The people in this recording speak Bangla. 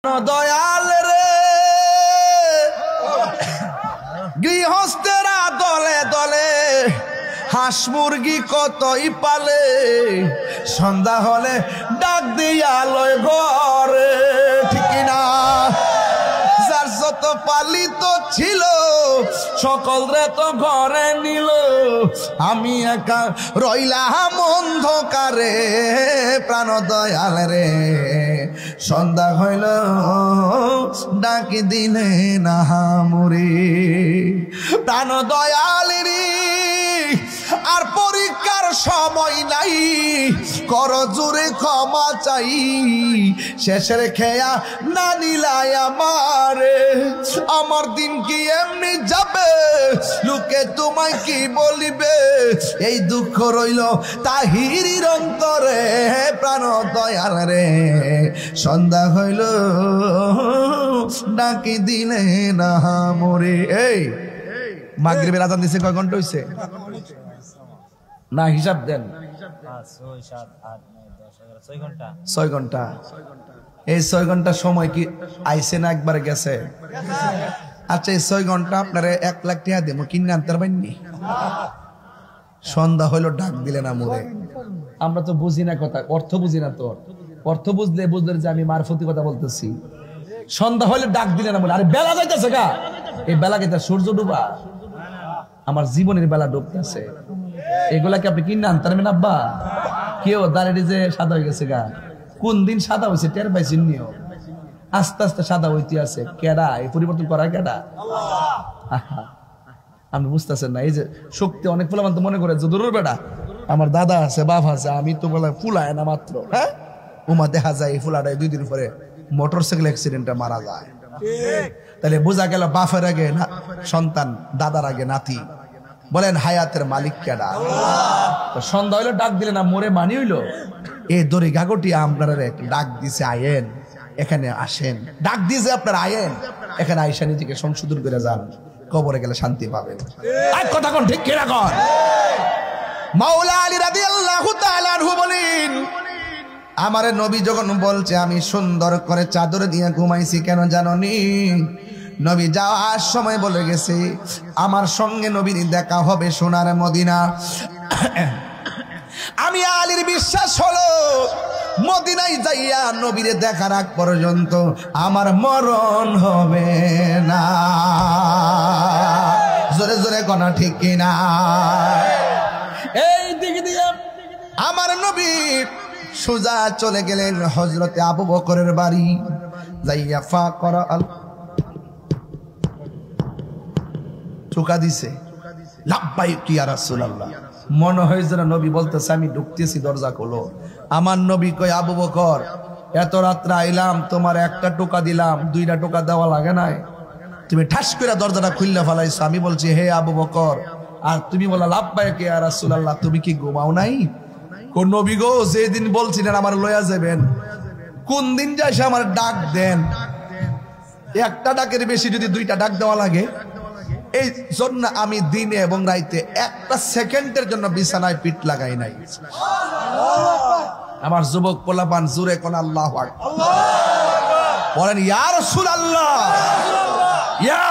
দয়াল রে গৃহস্থেরা দলে দলে হাঁস মুরগি কতই পালে, সন্ধ্যা হলে ডাক দিয়া লয় ঘরে, ঠিক না? যার যত পালিত ছিল সকল রে তো ঘরে নিল, আমি একা রইলাম অন্ধকারে। প্রাণ দয়াল রে সন্ধ্যা হইল ডাকি দিলে না মুরে। প্রাণ দয়াল রে আর পরীক্ষার সময় নাই, কর জোরে ক্ষমা চাই, শেষের খেয়া না নিলাই আমারে। আমার দিন কি এমনি যাবে, লোকে তোমায় কি বলিবে, এই দুঃখ রইল তাহিরির অন্তরে। প্রাণ দয়াল রে সন্ধ্যা হইল ডাকি দিলে না মোরে। এই মাগরিবের আজান দিছে কয় ঘন্টা হইছে না? হিসাব দেন। 6 ঘন্টা। এই 6 ঘন্টা সময় কি আইসে না একবারে গেছে? আচ্ছা, এই 6 ঘন্টা আপনারা 1 লাখ টাকা দেবো, কিনে আনতে পারেননি? সন্ধ্যা হইলো ডাক দিলে না মোরে। আমরা তো বুঝি না কথা, অর্থ বুঝি না। তো অর্থ বুঝলে যে আমি মারফতি কথা বলতেছি। সন্ধ্যা হইলে ডাক দিলে না মোরে। আরে বেলা যাইতেছে গা, এই বেলা গেছে সূর্য ডুবা, আমার জীবনের বেলা ডুবতেছে। এগুলাকে আপনি কিনে আনতে পারবেন আব্বা? কেউ দাঁড়িয়ে যে সাদা হয়ে গেছে গা, কোন দিন সাদা হয়েছে টের পাইছেন নিও? আস্তে আস্তে সাদা হইতে আছে। কেডা এই পরিবর্তন করা? কেডা? আপনি বুঝতেছেন না। এই যে শক্তি অনেক ফুলামান তো মনে করে যে দূরের বেটা, আমার দাদা আছে, বাপ আছে, আমি তো বলে ফুলায় না মাত্র। হ্যাঁ, উমা দেখা যায় এই ফুলাটাই 2 দিন পরে মোটরসাইকেল অ্যাক্সিডেন্টে মারা যায়। তাহলে বোঝা গেল বাপের আগে সন্তান, দাদার আগে নাতি। বলেন হায়াতের মালিক কেডা? সন্ধ্যা হইলো ডাক দিলে না মোরে মানি হইলো। এই দড়ি গাগটি আপনারা ডাক দিছে, আয়েন এখানে আসেন। ডাক দিয়েছে আপনারা আয়েন এখানে, আইসা নিজেকে সংশোধন করে যান, কবরে গেলে শান্তি পাবেন। আর কথা কোন ঠিক কিনা কর? মাওলা আলী রাদিয়াল্লাহু তাআলা আনহু বলেন, আমারে নবী যখন বলছে আমি সুন্দর করে চাদর দিয়ে ঘুমাইছি, কেন জানোনি? নবী যাওয়ার সময় বলে গেছে আমার সঙ্গে নবীর দেখা হবে সোনার মদিনা। আমি আলীর বিশ্বাস হলো মদিনায় যাইয়া নবীরে দেখার আগ পর্যন্ত আমার মরণ হবে না। জোরে জোরে কোনা ঠিক কিনা? এই দিক দিয়ে আমার নবী সোজা চলে গেলেন হযরতে আবু বকরের বাড়ি। যাইয়া ফাকরা আল চুকা দিছে, লাব্বাইক ইয়া রাসূলুল্লাহ। মনে হয় যেন নবী বলতেছে আমি ঢুকতেছি, দরজা খোলো। আমার নবী কয়, আবু বকর এত রাত্রে আইলাম, তোমার একটা টোকা দিলাম, 2টা টোকা দেওয়া লাগে নাই, তুমি ঠাস করে দরজাটা খুললে ফেলাইছো। আমি বলছি হে আবু বকর, আর তুমি বলা লাব্বাইক ইয়া রাসূলুল্লাহ, তুমি কি ঘুমাও নাই? কোন নবী গো, যেদিন বলছিলেন আমার লয়া যাবেন, কোন দিন যাই সে আমার ডাক দেন। একটা ডাকের বেশি যদি 2টা ডাক দেওয়া লাগে, এই জন্য আমি দিনে এবং রাইতে 1 সেকেন্ডের জন্য বিছানায় পিঠ লাগাই নাই। আমার যুবক পোলাপান জুরে কোন আল্লাহু আকবার বলেন, ইয়া রাসূলুল্লাহ, ইয়া